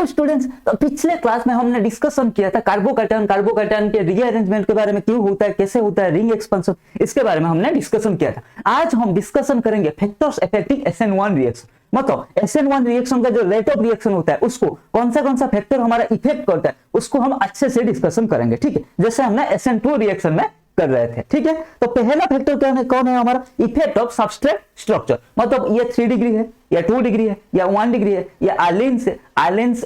Hello students, तो पिछले class में हमने डिस्कशन किया था कार्बोकैटायन के रीअरेंजमेंट के बारे में, क्यों होता है, कैसे होता है, रिंग एक्सपेंशन, इसके बारे में हमने डिस्कशन किया था। आज हम डिस्कशन करेंगे फैक्टर्स अफेक्टिंग SN1 रिएक्शन। मतलब SN1 रिएक्शन का जो रेट ऑफ रिएक्शन होता है उसको कौन सा फैक्टर हमारा इफेक्ट करता है उसको हम अच्छे से डिस्कशन करेंगे, ठीक है, जैसे हमने SN2 रिएक्शन में कर रहे थे, ठीक है। तो पहला फैक्टर क्या है, कौन है हमारा, इफेक्ट ऑफ सबस्ट्रेट स्ट्रक्चर। मतलब ये 3 डिग्री है या 2 डिग्री है या 1 डिग्री है या आलिन्स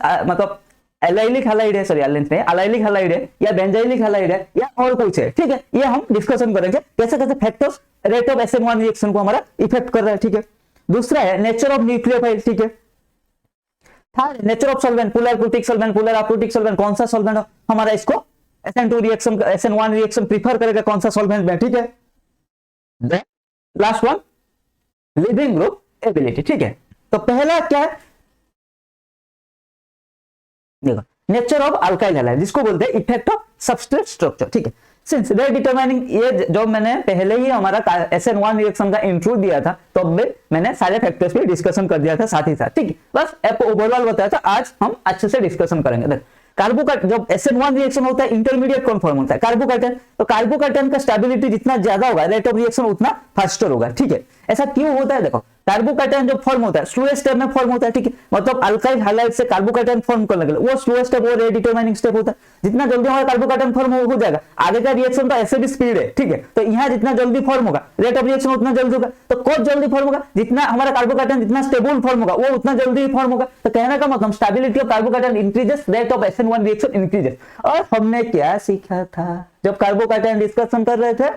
मतलब एलाइलिक हैलाइड है, सॉरी आलिन्स नहीं, एलाइलिक हैलाइड है या बेंजाइलिक हैलाइड है या और कुछ है, ठीक है। ये हम डिस्कशन करेंगे कैसे कैसे factors rate of SN1 reaction को हमारा इफेक्ट कर रहा है, ठीक है। दूसरा है नेचर ऑफ न्यूक्लियोफाइल, ठीक है। Third nature of solvent, polar protic solvent, polar aprotic solvent, कौन सा सॉल्वेंट हमारा इसको SN2 reaction SN1 reaction prefer करेगा, कौन सा सॉल्वेंट में, ठीक है। Then last one leaving group ability, ठीक है। तो पहला क्या है, देखो नेचर ऑफ अल्काइल हैलाइड, जिसको बोलते हैं इफेक्ट ऑफ सबस्ट्रेट स्ट्रक्चर, ठीक है। सिंस दे डिटरमाइनिंग, ये जो मैंने पहले ही हमारा SN1 रिएक्शन का इंट्रो दिया था तो अब मैंने सारे फैक्टर्स पे डिस्कशन कर दिया था साथ ही साथ, ठीक है। बस आपको ओवरऑल बताया था, आज हम अच्छे से डिस्कशन करेंगे। देखो कार्बोकैटायन, जब SN1 रिएक्शन होता है इंटरमीडिएट कौन फॉर्म होता है, कार्बोकैटायन। तो कार्बोकैटायन का स्टेबिलिटी जितना ज्यादा होगा रेट ऑफ रिएक्शन उतना फास्टर होगा, ठीक है। ऐसा क्यों होता है, देखो कार्बोकैटायन जब फॉर्म होता है स्लोएस्ट स्टेप में फॉर्म होता है, ठीक है। मतलब अल्काइल हैलाइड से कार्बोकैटायन फॉर्म करने के लिए वो स्लोएस्ट स्टेप, वो रेट डिटरमाइनिंग स्टेप होता है। जितना जल्दी हमारा कार्बोकैटायन फॉर्म हो जाएगा, आगे का रिएक्शन तो ऐसे भी स्पीड है, ठीक है। तो यहाँ जितना जल्दी फॉर्म होगा रेट ऑफ रिएक्शन उतना जल्दी होगा। तो कौन जल्दी फॉर्म होगा, जितना हमारा कार्बोकैटायन जितना स्टेबल फॉर्म होगा वो उतना जल्दी फॉर्म होगा। तो कहने का मतलब stability of carbocation increases, rate of SN1 reaction increases. और हमने क्या सीखा था जब कार्बोकैटायन डिस्कशन कर रहे थे,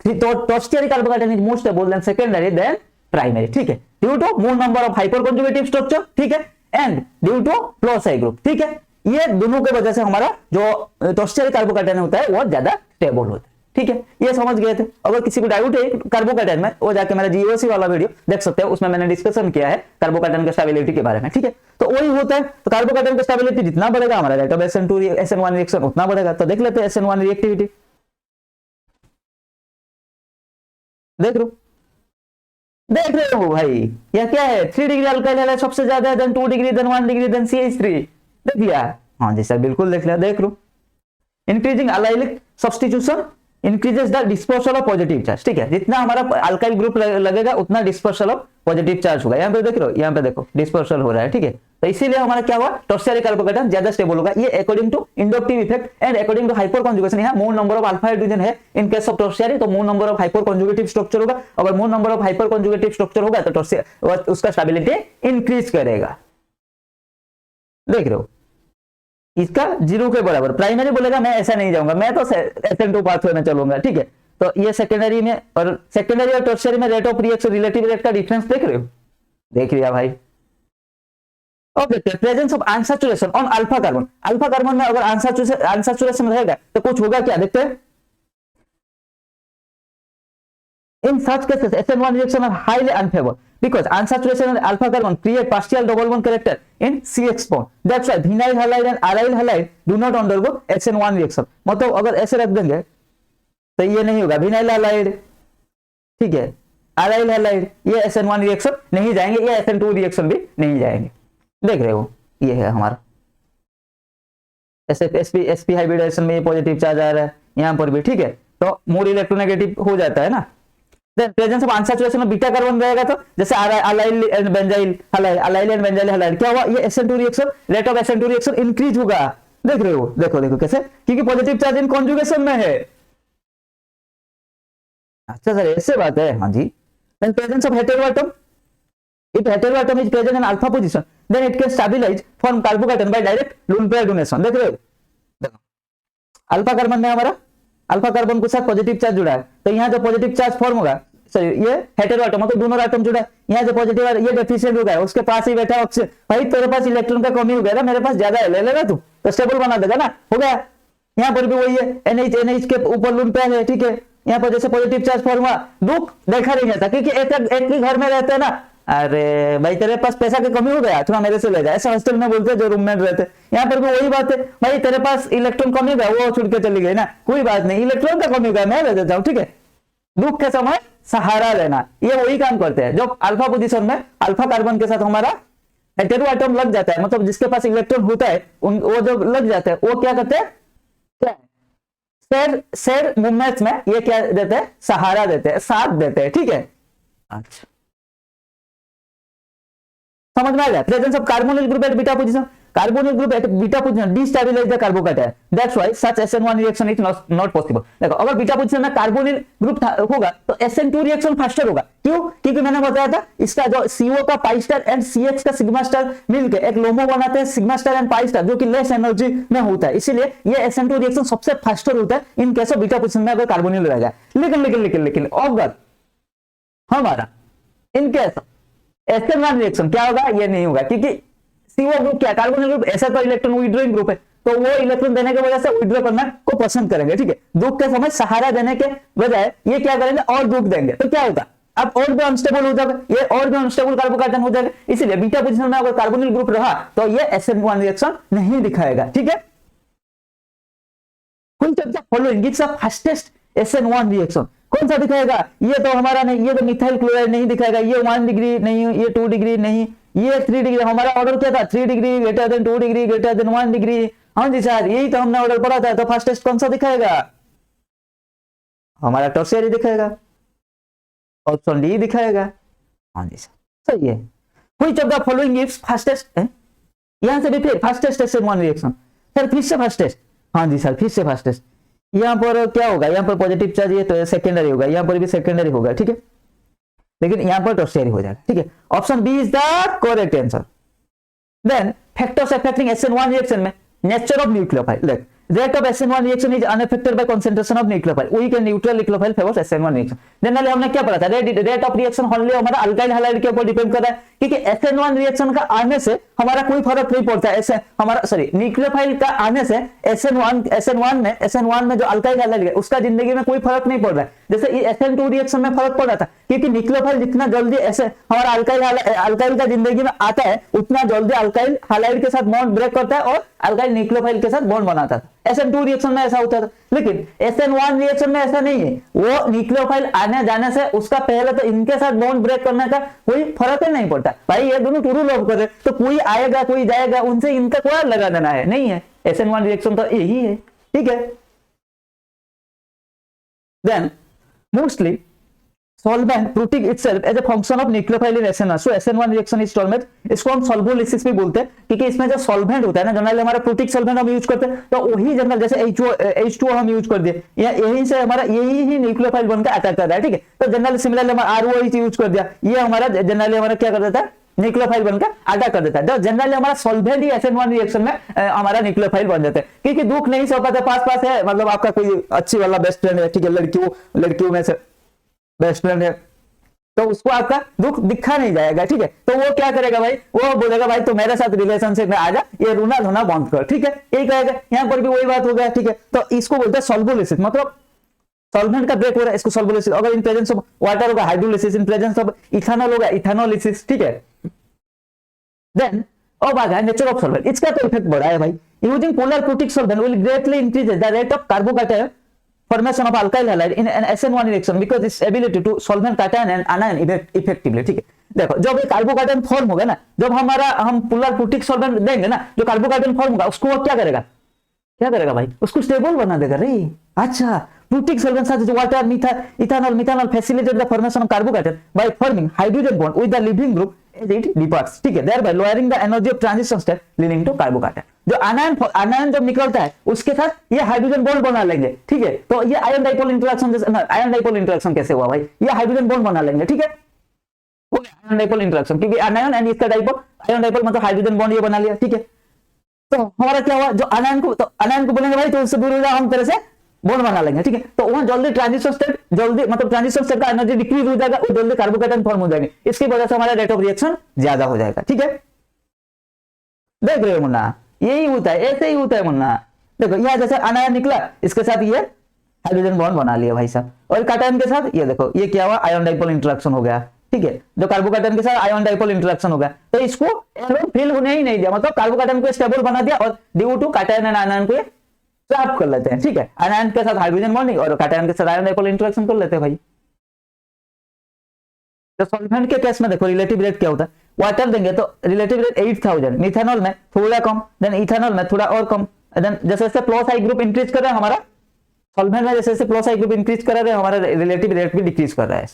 तो tertiary carbocation is more stable than secondary than primary, ठीक है, due to more number of hyper conjugative structure, ठीक है, and due to plus I group, ठीक है। ये दोनों की वजह से हमारा जो टर्शियरी कार्बोकैटायन होता है वो ज्यादा स्टेबल होता है, ठीक है। ये समझ गए थे। अगर किसी को डाउट है कार्बोकैटायन में, वो जाके मेरा GOC वाला वीडियो देख सकते हैं, उसमें मैंने डिस्कशन किया है कार्बोकैटायन के स्टेबिलिटी के बारे में, ठीक है। तो वही होता है, तो कार्बोकैटायन का स्टेबिलिटी जितना बढ़ेगा हमारा रेट ऑफ SN1 रिएक्शन उतना बढ़ेगा। तो देख लेते हैं SN1 रिएक्टिविटी, देख रहे हो भाई, यह क्या है, 3 डिग्री अल्काइल हैलाइड सबसे ज्यादा है, then 2 degree, then 1 degree, then CH3, देख लिया। हाँ जी सर, बिल्कुल देख लिया, देख लो। Increasing allylic substitution increases the dispersal of positive charge, ठीक है। जितना हमारा अल्काइल ग्रुप लगेगा उतना डिस्पर्सल ऑफ पॉजिटिव चार्ज होगा। यहाँ पे देख रहे हो, यहाँ पे देखो डिस्पर्सल हो रहा है, ठीक है। तो इसीलिए हमारा क्या हुआ, टर्शियरी कार्बोकैटायन ज्यादा स्टेबल होगा। ये according to inductive effect and according to hyperconjugation. यहाँ more number of alpha hydrogen है इन केस ऑफ टर्शियरी, तो more number of hyper conjugative structure होगा। अगर more number of hyper conjugative structure होगा तो tertiary उसका stability increase करेगा, देख रहे हो। इसका 0 के बराबर, प्राइमरी बोलेगा मैं ऐसा नहीं जाऊंगा, मैं तो SN2 पाथवे में चलूंगा, ठीक है। तो ये सेकेंडरी में, और सेकेंडरी और टर्शियरी में rate of reaction relative rate का डिफरेंस देख रहे हो, देख लिया भाई। Okay, presence of unsaturation on alpha carbon में अगर अनसैचुरेशन रहेगा तो कुछ होगा क्या, देखते हैं। In such cases, SN1 reaction are highly unfavorable because unsaturation of alpha carbon create partial double bond character in CH bond. That's why vinyl halide and aryl halide do not undergo SN1 reaction. मतलब अगर ऐसे रख देंगे तो ये नहीं होगा, vinyl halide, ठीक है, aryl halide, ये SN1 रिएक्शन नहीं जाएंगे, ये SN2 रिएक्शन भी नहीं जाएंगे, देख रहे हो। ये है हमारा sp हाइब्रिडाइजेशन में पॉजिटिव चार्ज आ रहा है यहाँ पर भी, ठीक है। तो मोर इलेक्ट्रोनेगेटिव हो जाता है ना। Then presence of unsaturation में बीटा कार्बन रहेगा, तो जैसे अलाइल एंड बेंजाइल हैलाइड, क्या हुआ, ये SN2 reaction, rate of SN2 reaction increase होगा, देख रहे हो। देखो कैसे, क्योंकि पॉजिटिव चार्ज इन कॉन्जुगेशन में है। अच्छा सर ऐसे बात है, हाँ जी। Then presence of heteroatom, if heteroatom is present in alpha position then it can stabilize form carbocation by direct lone pair donation, देख रहे हो। देखो अल्फा कार्बन में हमारा अल्फा कार्बन के साथ पॉजिटिव चार्ज जुड़ा है, तो यहाँ जो पॉजिटिव चार्ज फॉर्म होगा, सॉरी ये हेटेरोएटम, मतलब दोनों एटम जुड़ा है, यहाँ जो पॉजिटिव है ये डेफिशिएंट हो गया, उसके पास ही बैठा ऑक्सीजन, भाई तेरे पास इलेक्ट्रॉन का कमी हो गया ना, मेरे पास ज्यादा है, ले लेगा तू, तो स्टेबल बना देगा ना, हो गया। यहाँ पर भी वही है, NH के ऊपर लून पेयर है, ठीक है। यहाँ पर जैसे पॉजिटिव चार्ज फॉर्म हुआ, दुख देखा नहीं जाता, क्योंकि एक ही घर में रहते हैं ना। अरे भाई तेरे पास पैसा की कमी हो गया, थोड़ा मेरे से ले जा, ऐसा हॉस्टल में बोलते हैं जो रूममेट रहते। यहाँ पर भी वही बात है, भाई तेरे पास इलेक्ट्रॉन कमी हो गया, वो छुट के चली गई ना, कोई बात नहीं, इलेक्ट्रॉन का कमी हो गया, मैं ले देता हूँ, ठीक है। दुख के समय सहारा लेना, ये वही काम करते हैं। जब अल्फा पोजीशन में अल्फा कार्बन के साथ हमारा हेटेरो एटम लग जाता है, मतलब जिसके पास इलेक्ट्रॉन होता है वो जो लग जाता है वो क्या करते हैं, क्या शेर शेर मूवमेंट्स में ये क्या देते हैं, सहारा देते हैं, साथ देते हैं, ठीक है। अच्छा समझ में आ गया। Presence of carbonyl group at beta position, carbonyl group at beta position destabilize the carbocation, that's why such SN1 reaction is not possible. देखो अगर बीटा पोजीशन में कार्बोनिल ग्रुप होगा तो SN2 रिएक्शन फास्टर होगा, क्यों, क्योंकि मैंने बताया था इसका जो CO का पाई स्टार एंड CH का सिग्मा स्टार मिलकर एक लोमो बनाते हैं, sigma star and pi star, जो कि लेस एनर्जी में होता है, इसीलिए ये SN2 रिएक्शन सबसे फास्टर होता है in case of beta position में अगर कार्बोनिल रहेगा। लेकिन अगर हमारा इन केस SN1 रिएक्शन क्या होगा, ये नहीं होगा, क्योंकि CO ग्रुप क्या, कार्बोनिल ग्रुप ऐसा तो इलेक्ट्रॉन विड्रॉइंग ग्रुप है, तो वो इलेक्ट्रॉन देने की वजह से विड्रॉ करना को पसंद करेंगे, ठीक है। दुख के समय सहारा देने के बजाय ये क्या करेंगे, और दुख देंगे, तो क्या होगा, अब और भी अनस्टेबल हो जाएगा, ये और भी अनस्टेबल कार्बोकैटायन हो जाएगा। इसीलिए बीटा पोजीशन में अगर कार्बोनिल ग्रुप रहा तो ये SN1 रिएक्शन नहीं दिखाएगा, ठीक है। Following gives the fastest SN1 reaction, कौन सा दिखाएगा, ये तो हमारा नहीं, ये तो मिथाइल क्लोराइड नहीं दिखाएगा, ये 1 डिग्री नहीं, ये 2 डिग्री नहीं, ये 3 डिग्री, हमारा ऑर्डर क्या था, 3 degree greater than 2 degree greater than 1 degree, हाँ जी सर यही तो हमने ऑर्डर पढ़ा था। तो फास्टेस्ट कौन सा दिखाएगा, हमारा टर्शियरी दिखाएगा, ऑप्शन डी दिखाएगा, हाँ जी सर सही है। Which of the following gives fastest, यहां से भी फिर फास्टेस्ट SN1 रिएक्शन, सर फिर से फास्टेस्ट, हाँ जी सर फिर से फास्टेस्ट, यहाँ पर क्या होगा, यहाँ पर पॉजिटिव चार्ज है तो सेकेंडरी होगा, यहाँ पर भी सेकेंडरी होगा, ठीक है, लेकिन यहाँ पर टर्शियरी हो जाएगा, ठीक है। Option B is the correct answer. Then factors affecting SN1 reaction में नेचर ऑफ न्यूक्लियोफाइल, देख rate of SN1 reaction is unaffected by concentration of nucleophile, weak and neutral nucleophile favors SN1 reaction। Generally हमने क्या पढ़ा था, rate of reaction only हमारा alkyl halide के ऊपर depend कर रहा है, क्योंकि SN1 रिएक्शन का आने से हमारा कोई फर्क नहीं पड़ता, ऐसे हमारा सॉरी न्यूक्लियोफाइल का आने से SN1 में जो अल्काइल हैलाइड है उसका जिंदगी में कोई फर्क नहीं पड़ रहा है, जैसे SN2 रिएक्शन में फर्क पड़ रहा था, क्योंकि न्यूक्लियोफाइल जितना जल्दी ऐसे हमारा अल्काइल का जिंदगी में आता है उतना जल्दी अल्काइल हैलाइड के साथ बॉन्ड ब्रेक करता है और अल्काइल न्यूक्लियोफाइल के साथ बॉन्ड बनाता है। SN2 रिएक्शन में ऐसा होता था, लेकिन SN1 रिएक्शन में ऐसा नहीं है, वो न्यूक्लियोफाइल आने जाने से उसका पहले तो इनके साथ बॉन्ड ब्रेक करने का कोई फर्क ही नहीं पड़ता भाई, ये दोनों टूरू लव कर रहे तो कोई आएगा कोई जाएगा उनसे इनका क्या लगा देना है, नहीं है। SN1 रिएक्शन तो यही है, ठीक है। Then mostly solvent putting itself as a function of nucleophile in SN1, so SN1 reaction is solvent, इसको हम सॉल्वोलिसिस भी बोलते हैं, क्योंकि इसमें जो सॉल्वेंट होता है ना, जनरली हमारा प्रोटिक सॉल्वेंट हम यूज करते हैं, तो वही जनरल जैसे H2O हम यूज कर दिए, या यही से हमारा यही ही न्यूक्लियोफाइल बनकर अटैक करता है, ठीक है। तो जनरली सिमिलरली हमारा ROH यूज कर दिया, ये हमारा जनरली हमारा क्या कर देता है, न्यूक्लियोफाइल बनकर अटैक कर देता है। तो जनरली हमारा सॉल्वेंट ही SN1 रिएक्शन में हमारा न्यूक्लियोफाइल बन जाता है, क्योंकि दुख नहीं सौ पाता, पास है, मतलब आपका कोई अच्छी वाला बेस्ट फ्रेंड है, ठीक है, लड़कियों में से बेस्ट फ्रेंड है, तो उसको आपका दुख दिखा नहीं जाएगा, ठीक है। तो वो क्या करेगा भाई, वो बोलेगा भाई तो मेरे साथ रिलेशनशिप में आ जा, ये रोना धोना बंद कर, ठीक है, यही कहेगा। यहाँ पर भी वही बात हो गया, ठीक है। तो इसको बोलते हैं सॉल्वोलिसिस, मतलब सॉल्वेंट का ब्रेक हो रहा है, इसको सॉल्वोलिसिस। अगर इन प्रेजेंस ऑफ वाटर होगा hydrolysis, in presence of ethanol होगा इथेनोलिसिस, ठीक है। देन अब आ गया नेचर ऑफ सॉल्वेंट, इसका तो इफेक्ट बड़ा है भाई। Using polar protic solvent will greatly increase the rate of carbocation formation of alkyl halide in an SN1 reaction because its ability to solvent cation and anion effectively, ठीक है। देखो जब ये कार्बोकैटायन फॉर्म होगा ना, जब हम पोलर प्रोटिक सॉल्वेंट देंगे ना, जो कार्बोकैटायन फॉर्म होगा उसको वो क्या करेगा भाई, उसको स्टेबल बना देगा रे। अच्छा, protic solvent such as water, methanol facilitate the formation of carbocation by forming hydrogen bond with the leaving group as it departs, ठीक है, thereby lowering the energy of transition state leading to carbocation। जो ion जब निकलता है उसके साथ ये hydrogen bond बना लेंगे, ठीक है। तो ये आयन डाइपोल इंटरेक्शन कैसे हुआ भाई, ये हाइड्रोजन बॉन्ड बना लेंगे, ठीक है, आयन डाइपोल इंटरेक्शन, क्योंकि आयन एंड इसका डाइपोल, आयन डाइपोल मतलब हाइड्रोजन बॉन्ड ये बना लिया, ठीक है। तो हमारा क्या हुआ, जो आयन को बोलेंगे भाई तो उससे दूर हो जा, हम तेरे से बॉन्ड बना लेंगे, ठीक है। तो वहां जल्दी ट्रांजिशन स्टेट का एनर्जी डिक्रीज हो जाएगा और जल्दी कार्बोकैटायन फॉर्म हो जाएंगे, इसकी वजह से हमारा रेट ऑफ रिएक्शन ज्यादा हो जाएगा, ठीक है। देख रहे हो मुन्ना, यही होता है, ऐसे ही होता है मुन्ना। देखो यहाँ जैसे अनायन निकला, इसके साथ ये हाइड्रोजन बॉन्ड बना लिया भाई साहब, और कैटायन के साथ ये देखो ये क्या हुआ, आयन डाइपोल इंटरेक्शन हो गया, ठीक है। जो कार्बोकैटायन के साथ आयन डाइपोल इंटरेक्शन हो गया, तो इसको एनोड फील होने ही नहीं दिया, मतलब कार्बोकैटायन को स्टेबल बना दिया, और due to cation and ion को ट्रैप कर लेते हैं, ठीक है। आयन के साथ हाइड्रोजन बॉन्डिंग और कैटायन के साथ आयन डाइपोल इंटरेक्शन कर लेते हैं भाई। तो सॉल्वेंट के केस में देखो रिलेटिव रेट क्या होता है, वाटर देंगे तो रिलेटिव रेट 8000, मिथेनॉल में थोड़ा कम, देन इथेनॉल में थोड़ा और कम, देन जैसे जैसे प्लस आई ग्रुप इंक्रीज कर रहा है हमारा सॉल्वेंट में, जैसे जैसे प्लस आई ग्रुप इंक्रीज कर रहा है हमारा रिलेटिव रेट भी डिक्रीज कर रहा है।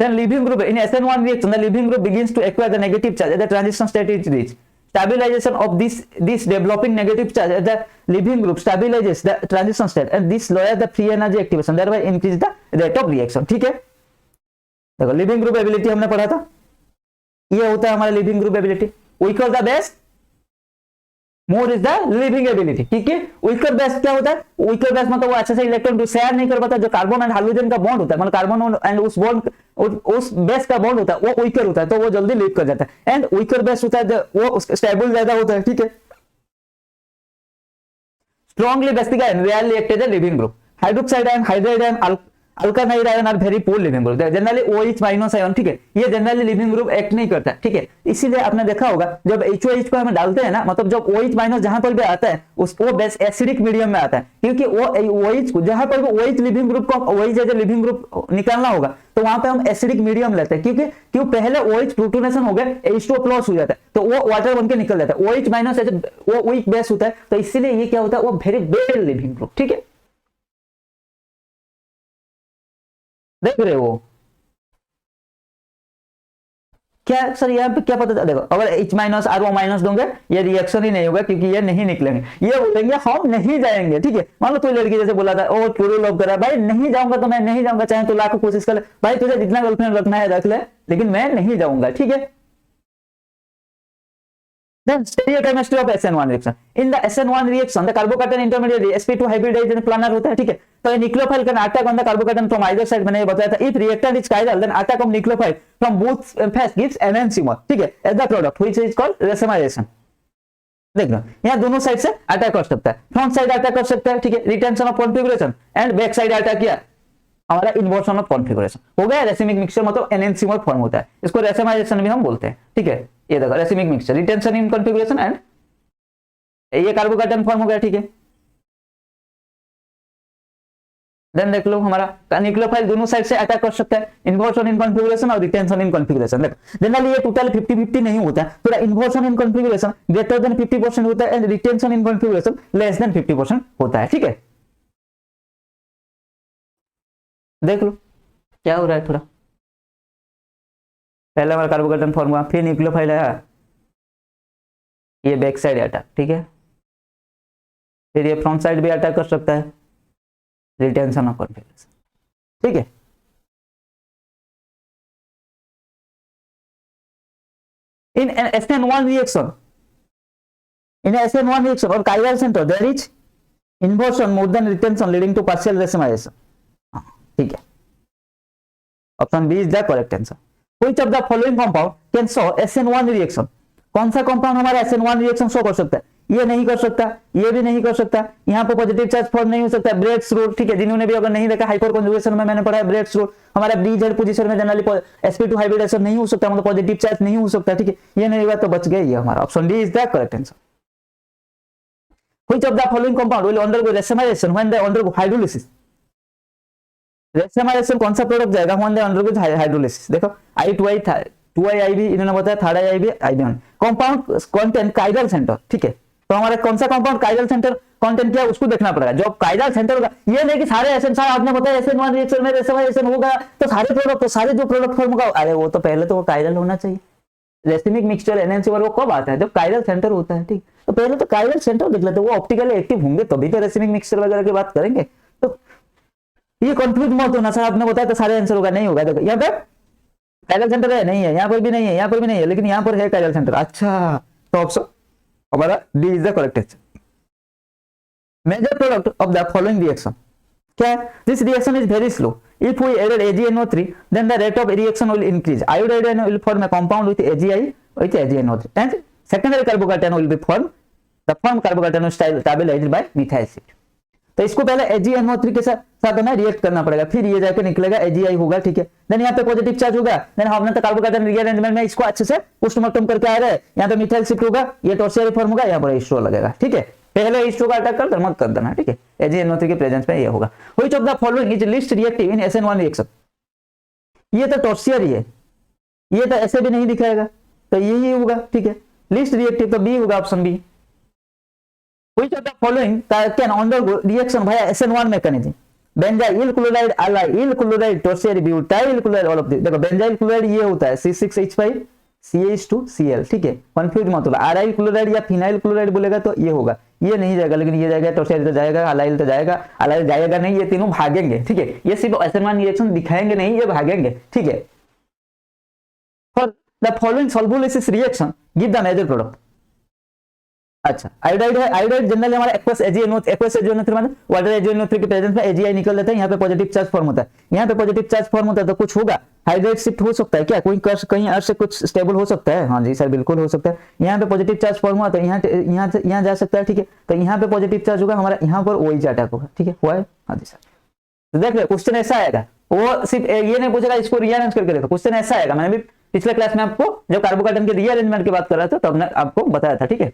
Then leaving group in SN1 reaction, the leaving group begins to acquire the negative charge at the transition state is reached. Stabilization of this developing negative charge at the leaving group stabilizes the transition state and this lowers the free energy activation, thereby increase the rate of reaction. ठीक है, देखो leaving group ability हमने पढ़ा था, ये होता है हमारा leaving group ability. Weaker the best more is the living ability. ठीक है, वीकर बेस क्या होता है? वीकर बेस मतलब वो अच्छे से इलेक्ट्रॉन शेयर नहीं कर पाता, जो कार्बन एंड हाइड्रोजन का बॉन्ड होता है, मतलब कार्बन एंड उस बॉन्ड उस बेस का बॉन्ड होता है वो वीकर होता है, तो वो जल्दी लीक कर जाता है। एंड वीकर बेस होता है वो स्टेबल ज्यादा होता है। ठीक है, strongly basic and rarely act as a leaving group. Hydroxide ion, hydride ion, alkanide ion are very poor leaving group, generally OH minus ion. ठीक है, ये जनरली लिविंग ग्रुप एक्ट नहीं करता। ठीक है, इसीलिए आपने देखा होगा जब HOH को हम डालते हैं ना, मतलब जब OH माइनस जहां पर भी आता है वो बेस एसिडिक मीडियम में आता है, क्योंकि वो OH को जहां पर भी OH लिविंग ग्रुप को OH एज लिविंग ग्रुप निकालना होगा तो वहां पे हम एसिडिक मीडियम लेते हैं, क्योंकि क्यों पहले OH प्रोटोनेशन हो गया, H2O प्लस हो जाता है तो वो वाटर बन के निकल जाता है। OH माइनस वो वीक बेस होता है, तो इसीलिए ये क्या होता है, वो वेरी बेड लिविंग ग्रुप। ठीक है, देख रहे हो क्या सर? यहाँ पे क्या पता, देखो अगर H माइनस और O माइनस दोगे ये रिएक्शन ही नहीं होगा, क्योंकि ये नहीं निकलेंगे, ये बोलेंगे हम नहीं जाएंगे। ठीक है, मान लो कोई लड़की जैसे बोला था ओ टूरू लव करा, भाई नहीं जाऊंगा तो मैं नहीं जाऊंगा, चाहे तो लाखों कोशिश कर ले, भाई तुझे जितना गर्लफ्रेंड रखना है रख ले, लेकिन मैं नहीं जाऊंगा। ठीक है, then stereochemistry of SN1 reaction. In the SN1 reaction, the carbocation intermediate sp2 hybridized planar होता है। ठीक है, तो nucleophile can attack on the carbocation from either side, मैंने ये बताया था। If reactant is chiral, then attack on nucleophile from both phase gives enantiomer। ठीक है, as the product which is called racemization। देख लो यहाँ दोनों साइड से अटैक कर सकता है, फ्रंट साइड अटैक कर सकता है। ठीक है, retention of configuration and back side attack किया हमारा इन्वर्सन ऑफ कॉन्फिगरेशन हो गया। रेसिमिक मिक्सचर मतलब एनेंसिमर फॉर्म होता है, इसको रेसेमाइजेशन भी हम बोलते हैं। ठीक है, ये देखो racemic mixture, retention in configuration and ये कार्बोकेटन फॉर्म हो गया। ठीक है, देन देख लो हमारा न्यूक्लियोफाइल दोनों साइड से अटैक कर सकता है, इन्वर्सन इन कॉन्फिगरेशन और रिटेंशन इन कॉन्फिगरेशन। देखो जनरली ये टोटल 50-50 नहीं होता है, थोड़ा इन्वर्सन इन कॉन्फिगरेशन ग्रेटर देन 50% होता है and retention in configuration less than 50% होता है। ठीक है, देख लो क्या हो रहा है, थोड़ा पहले हमारा कार्बोकेटन फॉर्म हुआ, फिर न्यूक्लियोफाइल आया, ये बैक साइड अटैक। ठीक है, फिर ये फ्रंट साइड भी अटैक कर सकता है, रिटेंशन ऑफ कॉन्फिगरेशन। ठीक है, इन SN1 रिएक्शन, इन SN1 रिएक्शन और chiral center there is inversion more than retention leading to partial racemization। ठीक है, option B is the correct answer. Which of the following compound can show SN1 reaction? कौन सा compound हमारा SN1 reaction show कर सकता है? ये नहीं कर सकता, ये भी नहीं कर सकता, यहाँ पर पॉजिटिव चार्ज फॉर्म नहीं हो सकता, ब्रेड्स रूल। ठीक है, जिन्होंने भी अगर नहीं देखा हाइपर कंजुगेशन में मैंने पढ़ा है ब्रेड्स रूल, हमारा ब्रीजेड पोजीशन में जनरली sp2 हाइब्रिडेशन नहीं हो सकता, मतलब पॉजिटिव चार्ज नहीं हो सकता। ठीक है, ये नहीं हुआ तो बच गया, ये हमारा option D is the correct answer. Which of the following compound will undergo racemization when they undergo hydrolysis? Racemization कौन सा प्रोडक्ट जाएगा व्हेन दे अंडरगो हाइड्रोलिसिस? देखो I2I था, 2IIB इन्होंने बताया, 3IIB IB1 compound content chiral centre. ठीक है, तो हमारा कौन सा कंपाउंड काइरल सेंटर कंटेंट क्या है उसको देखना पड़ेगा। जो काइरल सेंटर होगा, ये नहीं कि सारे एसएन सारे आपने बताया SN1 रिएक्शन में रेसेमाइजेशन होगा तो सारे प्रोडक्ट, तो सारे जो प्रोडक्ट फॉर्म होगा, अरे वो तो पहले तो वो काइरल होना चाहिए। रेसिमिक मिक्सचर एनएनसीवर वो कब आता है? जब काइरल सेंटर होता है। ठीक, तो पहले तो काइरल सेंटर देख लेते हैं, वो ऑप्टिकली एक्टिव होंगे तभी तो रेसिमिक मिक्सचर वगैरह की बात करेंगे। तो ये कंफ्यूज मत होना, सर आपने बताया तो सारे आंसर होगा, नहीं होगा। देखो यहाँ पे काइरल सेंटर है, नहीं है, यहाँ पर भी नहीं है, यहाँ पर भी नहीं है, लेकिन यहाँ पर है काइरल सेंटर। अच्छा, तो ऑप्शन हमारा D is the correct answer. Major product of the following reaction क्या है? This reaction is very slow. If we added AgNO3, then the rate of reaction will increase. Iodide will form a compound with AgI with AgNO3, and secondary carbocation will be formed. The formed carbocation is stabilized by methyl acid. तो इसको पहले AgNO3 के साथ हमें react करना पड़ेगा, फिर ये जाके निकलेगा AgI होगा। ठीक है, देन यहाँ पे पॉजिटिव चार्ज होगा, देन हमने तो कार्बोकेटन रीअरेंजमेंट में इसको अच्छे से पोस्टमार्टम करके आ रहे हैं। यहाँ पे मिथाइल शिफ्ट होगा, ये टर्शियरी फॉर्म होगा, यहाँ पर H2O लगेगा। ठीक है, पहले H2O का अटैक कर मत कर देना। ठीक है, AgNO3 के प्रेजेंस में ये होगा। Which of the following is least reactive in SN1 reaction? ये तो टर्शियरी है, ये तो ऐसे भी नहीं दिखाएगा, तो यही होगा, ठीक है। लीस्ट रिएक्टिव तो बी होगा, option B. Which of the following can undergo reaction via SN1 mechanism? Benzyl chloride, allyl chloride, tertiary butyl chloride, all of this. देखो बेंजाइल क्लोराइड ये होता है C6H5 CH2Cl, ठीक है, कंफ्यूज मत होगा। अराइल क्लोराइड या फिनाइल क्लोराइड बोलेगा तो ये होगा, ये नहीं जाएगा, लेकिन ये जाएगा, टर्शियरी तो जाएगा, अलाइल तो जाएगा, अलाइल जाएगा नहीं, ये तीनों भागेंगे, ठीक है। ये सिर्फ SN1 रिएक्शन दिखाएंगे नहीं, ये भागेंगे, ठीक है। For the following solubilisis reaction give the major product। अच्छा, आयोडाइड है, आयोडाइड जनरली हमारा एक्वस AgNO3 माने वाटर AgNO3 के प्रेजेंस में AgI निकल जाता है, यहाँ पे पॉजिटिव चार्ज फॉर्म होता है, यहाँ पे पॉजिटिव चार्ज फॉर्म होता है, तो कुछ होगा, हाइड्राइड शिफ्ट हो सकता है क्या, कोई कहीं अर्थ से कुछ स्टेबल हो सकता है? हाँ जी सर, बिल्कुल हो सकता है। यहाँ पे पॉजिटिव चार्ज फॉर्म हुआ तो यहाँ जा सकता है, ठीक है। तो यहाँ पे पॉजिटिव चार्ज होगा हमारा, यहाँ पर OH अटैक होगा, ठीक है, हुआ है। हाँ जी सर, तो देख लो क्वेश्चन ऐसा आएगा, वो सिर्फ ये नहीं पूछेगा इसको रीअरेंज करके देखो, क्वेश्चन ऐसा आएगा। मैंने भी पिछले क्लास में आपको जब कार्बोकार्बन के रीअरेंजमेंट की बात कर रहा था तब मैंने आपको बताया था, ठीक है।